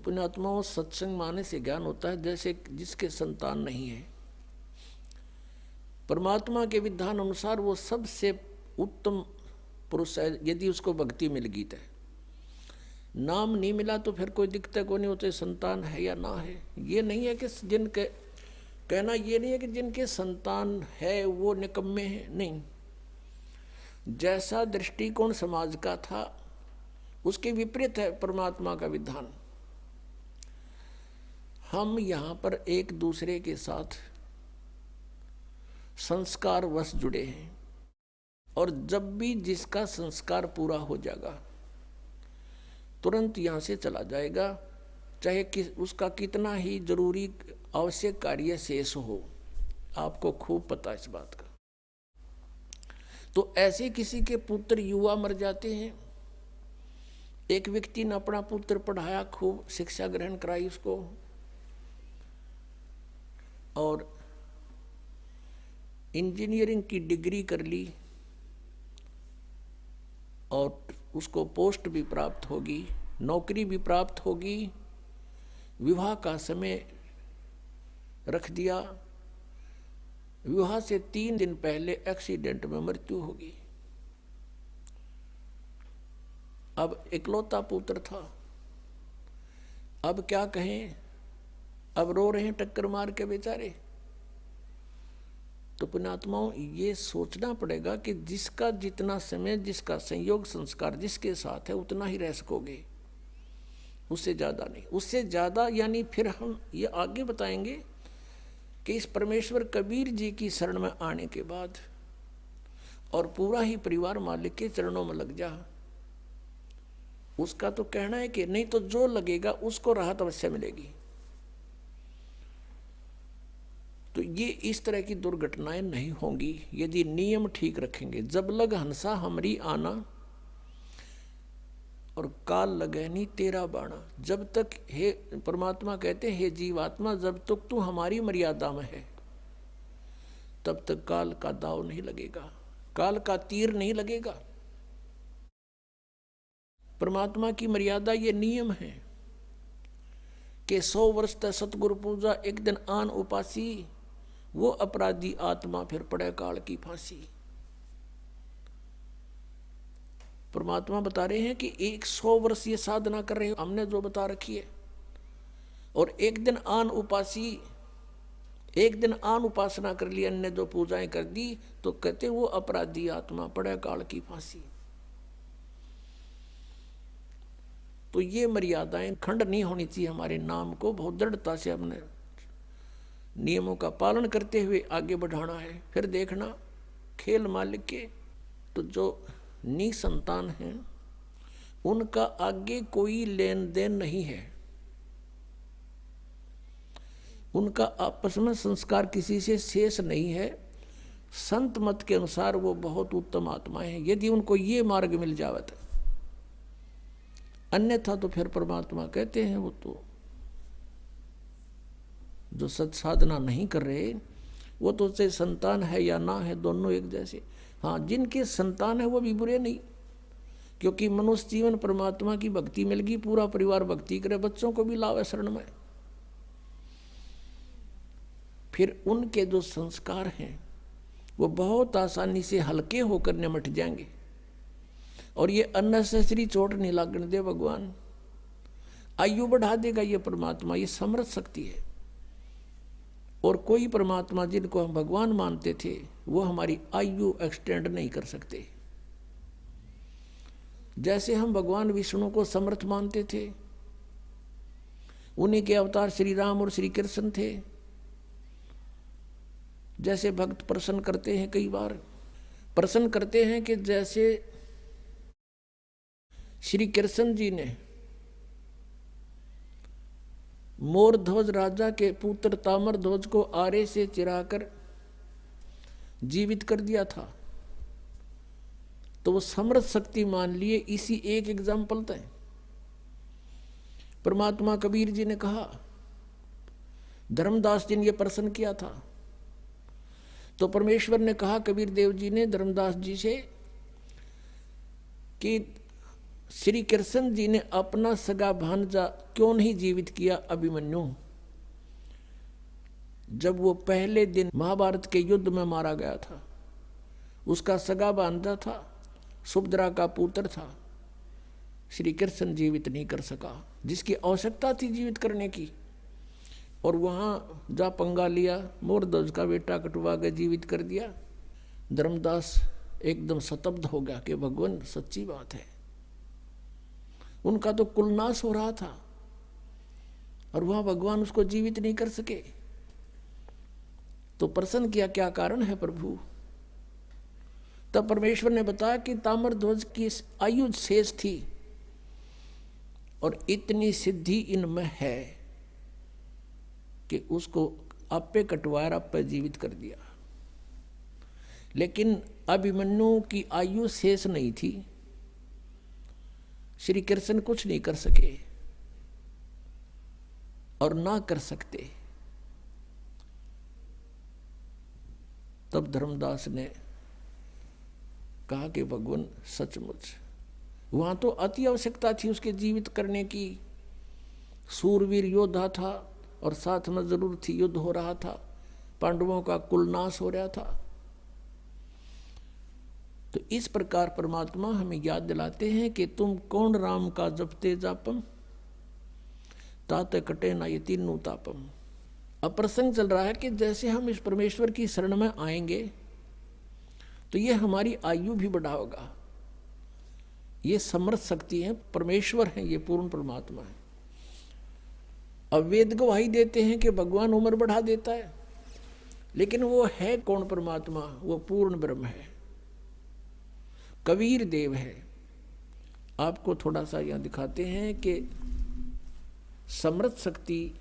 पुण्यात्माओं, सत्संग माने से ज्ञान होता है जैसे जिसके संतान नहीं है। परमात्मा के विधान अनुसार वो सबसे उत्तम पुरुष है यदि उसको भक्ति मिल गई तो। नाम नहीं मिला तो फिर कोई दिक्कत को नहीं होते, संतान है या ना है। ये नहीं है कि जिनके कहना ये नहीं है कि जिनके संतान है वो निकम्मे हैं, नहीं। जैसा दृष्टिकोण समाज का था उसके विपरीत है परमात्मा का विधान। हम यहाँ पर एक दूसरे के साथ संस्कार वश जुड़े हैं, और जब भी जिसका संस्कार पूरा हो जाएगा तुरंत यहाँ से चला जाएगा, चाहे उसका कितना ही जरूरी आवश्यक कार्य शेष हो। आपको खूब पता है इस बात का। तो ऐसे किसी के पुत्र युवा मर जाते हैं। एक व्यक्ति ने अपना पुत्र पढ़ाया, खूब शिक्षा ग्रहण कराई उसको, और इंजीनियरिंग की डिग्री कर ली, और उसको पोस्ट भी प्राप्त होगी, नौकरी भी प्राप्त होगी। विवाह का समय रख दिया, विवाह से 3 दिन पहले एक्सीडेंट में मृत्यु होगी। अब इकलौता पुत्र था, अब क्या कहें, अब रो रहे हैं टक्कर मार के बेचारे। तो पुण्यात्माओं, ये सोचना पड़ेगा कि जिसका जितना समय, जिसका संयोग संस्कार जिसके साथ है उतना ही रह सकोगे, उससे ज़्यादा नहीं। उससे ज़्यादा यानी फिर हम ये आगे बताएंगे कि इस परमेश्वर कबीर जी की शरण में आने के बाद और पूरा ही परिवार मालिक के चरणों में लग जा, उसका तो कहना है कि नहीं तो जो लगेगा उसको राहत अवश्य मिलेगी। तो ये इस तरह की दुर्घटनाएं नहीं होंगी यदि नियम ठीक रखेंगे। जब लग हंसा हमरी आना, और काल लगे नहीं तेरा बाणा। जब तक, हे परमात्मा कहते हैं, हे जीवात्मा, जब तक तू हमारी मर्यादा में है तब तक काल का दाव नहीं लगेगा, काल का तीर नहीं लगेगा। परमात्मा की मर्यादा ये नियम है कि 100 वर्ष तक सतगुरु पूजा, एक दिन आन उपासी, वो अपराधी आत्मा फिर पड़े काल की फांसी। परमात्मा बता रहे हैं कि 100 वर्ष ये साधना कर रहे हो, हमने जो बता रखी है, और एक दिन आन उपासी, एक दिन आन उपासना कर ली, अन्य जो पूजाएं कर दी, तो कहते वो अपराधी आत्मा पड़े काल की फांसी। तो ये मर्यादाएं खंड नहीं होनी चाहिए। हमारे नाम को बहुत दृढ़ता से हमने नियमों का पालन करते हुए आगे बढ़ाना है। फिर देखना खेल मालिक के, तो जो निसंतान हैं उनका आगे कोई लेन देन नहीं है, उनका आपस में संस्कार किसी से शेष नहीं है। संत मत के अनुसार वो बहुत उत्तम आत्माएं हैं यदि उनको ये मार्ग मिल जावे तो। अन्यथा तो फिर परमात्मा कहते हैं वो तो जो सत्साधना नहीं कर रहे वो तो चाहे संतान है या ना है, दोनों एक जैसे। हाँ, जिनके संतान है वो भी बुरे नहीं, क्योंकि मनुष्य जीवन परमात्मा की भक्ति मिल गई, पूरा परिवार भक्ति करे, बच्चों को भी लावे शरण में। फिर उनके जो संस्कार हैं वो बहुत आसानी से हल्के होकर निमट जाएंगे, और ये अननेसेसरी चोट नहीं लगने दे भगवान। आयु बढ़ा देगा ये परमात्मा, ये समर्थ शक्ति है। और कोई परमात्मा जिनको हम भगवान मानते थे वो हमारी आयु एक्सटेंड नहीं कर सकते। जैसे हम भगवान विष्णु को समर्थ मानते थे, उन्हीं के अवतार श्री राम और श्री कृष्ण थे। जैसे भक्त प्रसन्न करते हैं, कई बार प्रसन्न करते हैं कि जैसे श्री कृष्ण जी ने मोर ध्वज राजा के पुत्र तामर ध्वज को आरे से चिराकर जीवित कर दिया था, तो वो समर्थ शक्ति मान लिए। इसी एक एग्जाम्पल था। परमात्मा कबीर जी ने कहा, धर्मदास जी ने ये प्रश्न किया था, तो परमेश्वर ने कहा कबीर देव जी ने धर्मदास जी से कि श्री कृष्ण जी ने अपना सगा भांजा क्यों नहीं जीवित किया अभिमन्यु? जब वो पहले दिन महाभारत के युद्ध में मारा गया था, उसका सगा भांजा था, सुभद्रा का पुत्र था, श्री कृष्ण जीवित नहीं कर सका, जिसकी आवश्यकता थी जीवित करने की। और वहां जा पंगा लिया, मोरध्वज का बेटा कटवा के जीवित कर दिया। धर्मदास एकदम स्तब्ध हो गया कि भगवान सच्ची बात है, उनका तो कुलनाश हो रहा था और वहां भगवान उसको जीवित नहीं कर सके। तो प्रश्न किया, क्या कारण है प्रभु? तब परमेश्वर ने बताया कि ताम्रध्वज की आयु शेष थी और इतनी सिद्धि इनमें है कि उसको आपे कटवाया, आपे जीवित कर दिया। लेकिन अभिमन्यु की आयु शेष नहीं थी, श्री कृष्ण कुछ नहीं कर सके और ना कर सकते। तब धर्मदास ने कहा कि भगवान सचमुच वहां तो अति आवश्यकता थी उसके जीवित करने की। सूरवीर योद्धा था और साथ में जरूर थी, युद्ध हो रहा था, पांडवों का कुलनाश हो रहा था। तो इस प्रकार परमात्मा हमें याद दिलाते हैं कि तुम कौन राम का जपते जापम, ताते कटे ना ये तीनों तापम। अब प्रसंग चल रहा है कि जैसे हम इस परमेश्वर की शरण में आएंगे तो ये हमारी आयु भी बढ़ाएगा। ये समर्थ शक्ति है, परमेश्वर है, ये पूर्ण परमात्मा है। अब वेद गवाही देते हैं कि भगवान उम्र बढ़ा देता है, लेकिन वो है कौन परमात्मा? वो पूर्ण ब्रह्म है, कबीर देव है। आपको थोड़ा सा यहां दिखाते हैं कि समर्थ शक्ति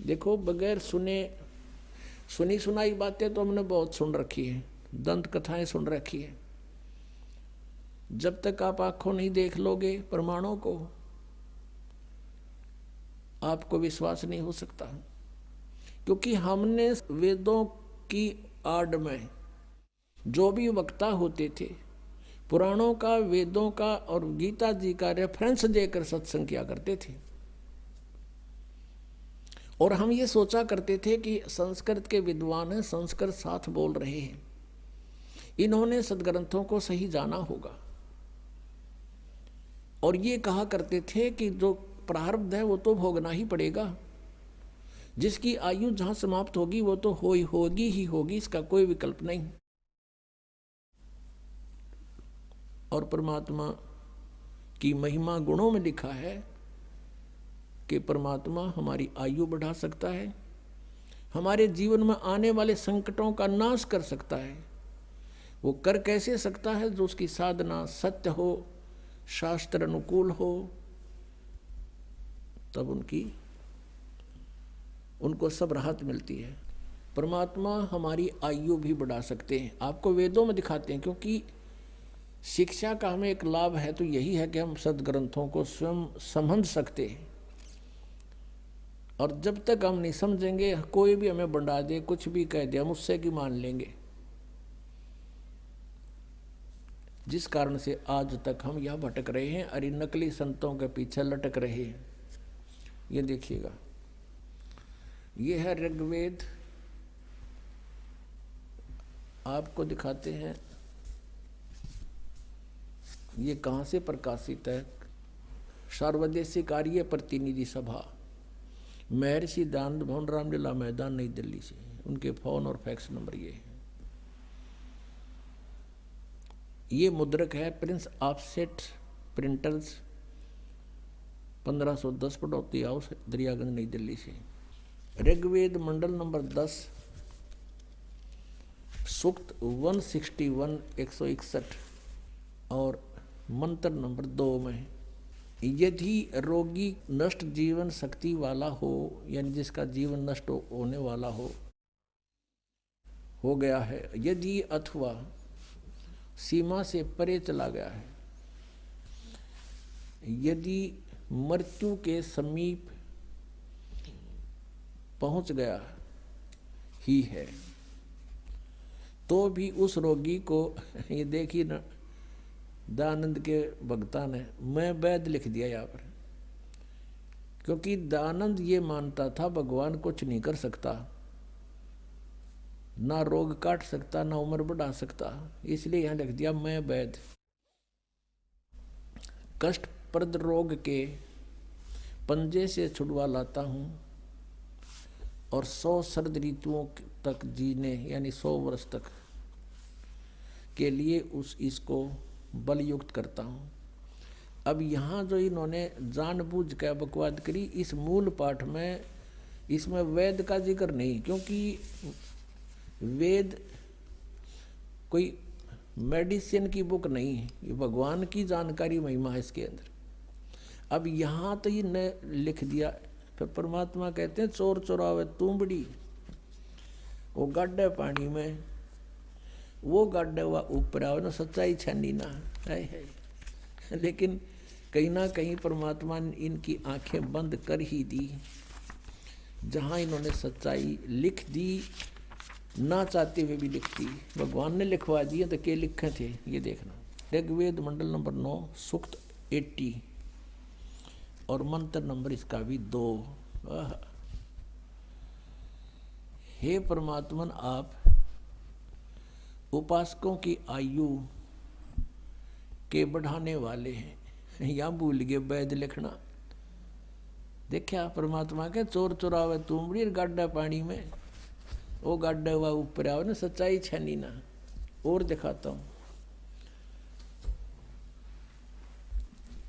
देखो, बगैर सुनी सुनाई बातें तो हमने बहुत सुन रखी है, दंत कथाएं सुन रखी है। जब तक आप आंखों नहीं देख लोगे प्रमाणों को, आपको विश्वास नहीं हो सकता। क्योंकि हमने वेदों की आड़ में जो भी वक्ता होते थे, पुराणों का, वेदों का और गीता जी का रेफरेंस देकर सत्संग किया करते थे। और हम ये सोचा करते थे कि संस्कृत के विद्वान हैं, संस्कृत साथ बोल रहे हैं, इन्होंने सदग्रंथों को सही जाना होगा। और ये कहा करते थे कि जो प्रारब्ध है वो तो भोगना ही पड़ेगा, जिसकी आयु जहां समाप्त होगी वो तो होगी ही होगी, इसका कोई विकल्प नहीं। और परमात्मा की महिमा गुणों में लिखा है कि परमात्मा हमारी आयु बढ़ा सकता है, हमारे जीवन में आने वाले संकटों का नाश कर सकता है। वो कर कैसे सकता है? जो उसकी साधना सत्य हो, शास्त्र अनुकूल हो, तब उनको सब राहत मिलती है। परमात्मा हमारी आयु भी बढ़ा सकते हैं, आपको वेदों में दिखाते हैं। क्योंकि शिक्षा का हमें एक लाभ है तो यही है कि हम सदग्रंथों को स्वयं समझ सकते हैं। और जब तक हम नहीं समझेंगे, कोई भी हमें बंडा दे, कुछ भी कह दे, हम उससे की मान लेंगे। जिस कारण से आज तक हम यह भटक रहे हैं, अरे नकली संतों के पीछे लटक रहे हैं। ये देखिएगा, ये है ऋग्वेद, आपको दिखाते हैं ये कहाँ से प्रकाशित है। सर्वदेशी कार्य प्रतिनिधि सभा, महर्षि दानंद भवन, रामलीला मैदान, नई दिल्ली से। उनके फोन और फैक्स नंबर ये है। ये मुद्रक है Prince offset printers, 1510 Pataudi house, Daryaganj, नई दिल्ली से। ऋग्वेद मंडल नंबर 10, सूक्त 161 161 और मंत्र नंबर 2 में, यदि रोगी नष्ट जीवन शक्ति वाला हो, यानी जिसका जीवन नष्ट होने वाला हो गया है, यदि अथवा सीमा से परे चला गया है, यदि मृत्यु के समीप पहुंच गया ही है, तो भी उस रोगी को, ये देखिए ना, दयानंद के भक्ता ने मैं वैद लिख दिया यहाँ पर, क्योंकि दयानंद ये मानता था भगवान कुछ नहीं कर सकता, ना रोग काट सकता, ना उम्र बढ़ा सकता, इसलिए यहाँ लिख दिया मैं वैद। कष्टप्रद रोग के पंजे से छुड़वा लाता हूँ और 100 सर्द ऋतुओं तक जीने यानी 100 वर्ष तक के लिए इसको बलयुक्त करता हूँ। अब यहाँ जो इन्होंने जानबूझ कर बकवाद करी, इस मूल पाठ में इसमें वेद का जिक्र नहीं, क्योंकि वेद कोई मेडिसिन की बुक नहीं है, ये भगवान की जानकारी महिमा है इसके अंदर। अब यहाँ तो ये न लिख दिया, फिर परमात्मा कहते हैं चोर चोरावे तुमबड़ी, वो गाड्डे पानी में, वो गाड्डे हुआ ऊपर आओ ना, सच्चाई छानी ना है। लेकिन कहीं ना कहीं परमात्मा ने इनकी आंखें बंद कर ही दी, जहाँ इन्होंने सच्चाई लिख दी, ना चाहते हुए भी लिख दी। भगवान ने लिखवा दिए तो क्या लिखे थे ये देखना। ऋग्वेद मंडल नंबर 9 सूक्त 80 और मंत्र नंबर इसका भी 2। हे परमात्मन, आप उपासकों की आयु के बढ़ाने वाले हैं। या भूल गए वैद लिखना। देखा परमात्मा के चोर चोरावे तुमड़ी गाड्डा पानी में, वो गाड्डा हुआ ऊपर आओ ना, सच्चाई छानी ना। और दिखाता हूं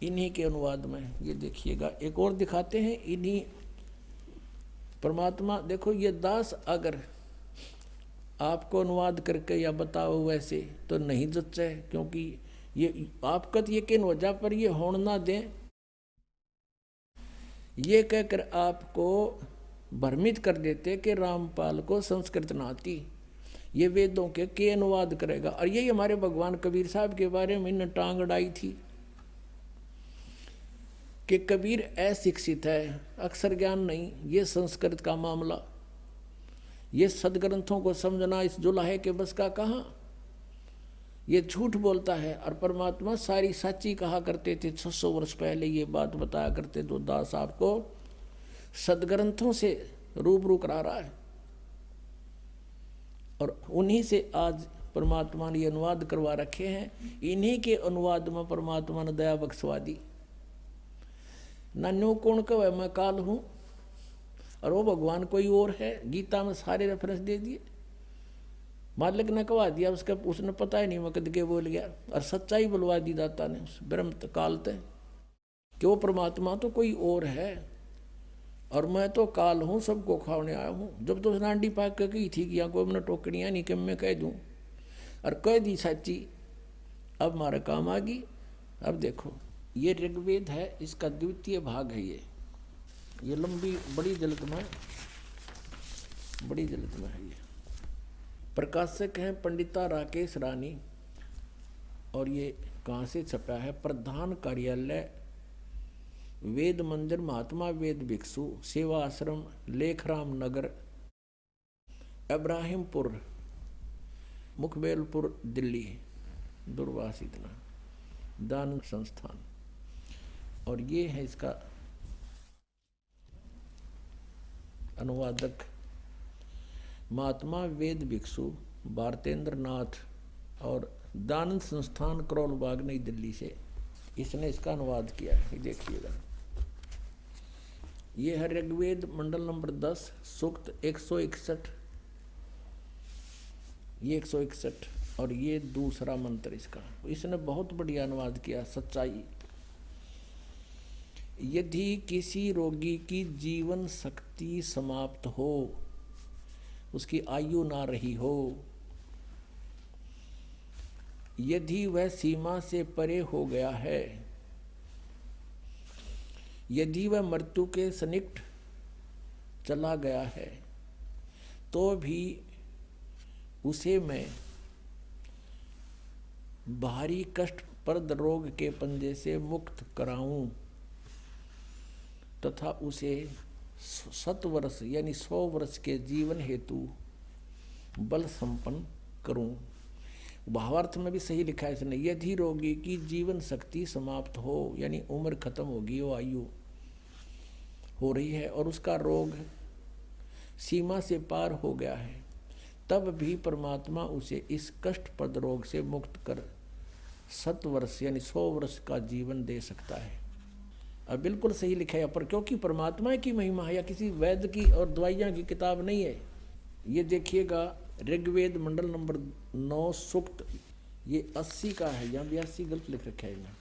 इन्हीं के अनुवाद में, ये देखिएगा एक और दिखाते हैं इन्हीं परमात्मा। देखो ये दास अगर आपको अनुवाद करके या बताओ वैसे तो नहीं जच्चे, क्योंकि ये आपका तो यकीन हो जा, पर ये होने ना दें, ये कहकर आपको भ्रमित कर देते कि रामपाल को संस्कृत ना आती, ये वेदों के अनुवाद करेगा। और यही हमारे भगवान कबीर साहब के बारे में इन्हें टांग अड़ाई थी कि कबीर अशिक्षित है, अक्षर ज्ञान नहीं, ये संस्कृत का मामला, ये सदग्रंथों को समझना इस जुलाहे के बस का कहाँ, ये झूठ बोलता है। और परमात्मा सारी सच्ची कहा करते थे। 600 वर्ष पहले ये बात बताया करते तो दास आपको सदग्रंथों से रूबरू करा रहा है, और उन्हीं से आज परमात्मा ने अनुवाद करवा रखे हैं। इन्हीं के अनुवाद में परमात्मा ने दया बख्शवा दी। नान्यो कौन कहे मैं काल हूं, और वो भगवान कोई और है। गीता में सारे रेफरेंस दे दिए, मालिक ने कहा दिया, उसने पता ही नहीं मैं कद के बोल गया, और सच्चाई बुलवा दी दाता ने उस ब्रह्म काल तय कि वो परमात्मा तो कोई और है और मैं तो काल हूँ, सबको खाने आया हूँ। जब तो नांडी पाक के कही थी कि यहाँ कोई मैंने टोकरियाँ नहीं कि मैं कह दूँ, और कह दी सच्ची, अब हमारा काम आ गई। अब देखो ये ऋग्वेद है, इसका द्वितीय भाग है। ये लंबी बड़ी जल्द में है। ये प्रकाशक हैं पंडिता राकेश रानी, और ये कहाँ से छपा है? प्रधान कार्यालय वेद मंदिर महात्मा वेद भिक्षु सेवा आश्रम लेखराम नगर इब्राहिमपुर मुखबेलपुर दिल्ली, दूरवास इतना, दान संस्थान। और ये है इसका अनुवादक महात्मा वेद भिक्षु भारतेंद्र नाथ, और दानंद संस्थान करोल बाग नई दिल्ली से इसने इसका अनुवाद किया है। देखिएगा ये है ऋग्वेद मंडल नंबर 10 सूक्त 161, ये 161, और ये दूसरा मंत्र इसका। इसने बहुत बढ़िया अनुवाद किया। सच्चाई, यदि किसी रोगी की जीवन शक्ति समाप्त हो, उसकी आयु ना रही हो, यदि वह सीमा से परे हो गया है, यदि वह मृत्यु के सन्निकट चला गया है, तो भी उसे मैं भारी कष्टप्रद रोग के पंजे से मुक्त कराऊं तथा उसे 7 वर्ष यानी 100 वर्ष के जीवन हेतु बल संपन्न करूं। भावार्थ में भी सही लिखा है इसने, यदि रोगी की जीवन शक्ति समाप्त हो, यानी उम्र खत्म होगी, वो आयु हो रही है और उसका रोग सीमा से पार हो गया है, तब भी परमात्मा उसे इस कष्टप्रद रोग से मुक्त कर 7 वर्ष यानी 100 वर्ष का जीवन दे सकता है। अब बिल्कुल सही लिखा है पर, क्योंकि परमात्मा की महिमा है, या किसी वैद्य की और दवाइयाँ की किताब नहीं है। ये देखिएगा ऋग्वेद मंडल नंबर 9 सूक्त, ये 80 का है, यहाँ 82 गलत लिख रखा है यहाँ,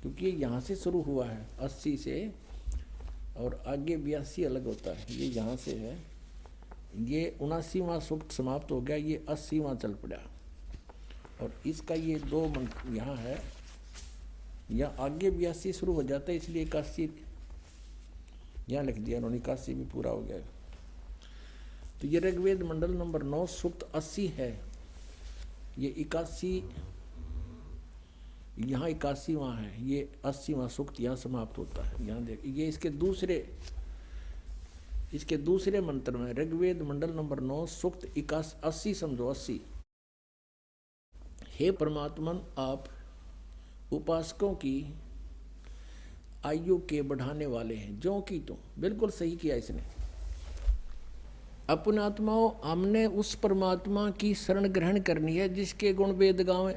क्योंकि ये यहाँ से शुरू हुआ है 80 से और आगे 82 अलग होता है। ये यहाँ से है, ये 79वां सूक्त समाप्त हो गया, ये 80वां चल पड़ा और इसका ये 2 मंत्र यहाँ है, यहाँ आगे 82 शुरू हो जाता है, इसलिए 81 यहाँ लिख दिया उन्होंने, 81 भी पूरा हो गया। तो ये ऋग्वेद मंडल नंबर 9 सूक्त 80 है, ये 81 यहाँ 81वां है, ये 80वां सूक्त यहाँ समाप्त होता है। यहाँ देख, ये इसके दूसरे मंत्र में ऋग्वेद मंडल नंबर 9 सूक्त 80 समझो 80। हे परमात्मन, आप उपासकों की आयु के बढ़ाने वाले हैं, जो कि तुम, बिल्कुल सही किया इसने। अपने आत्माओं, हमने उस परमात्मा की शरण ग्रहण करनी है जिसके गुण वेद गावें।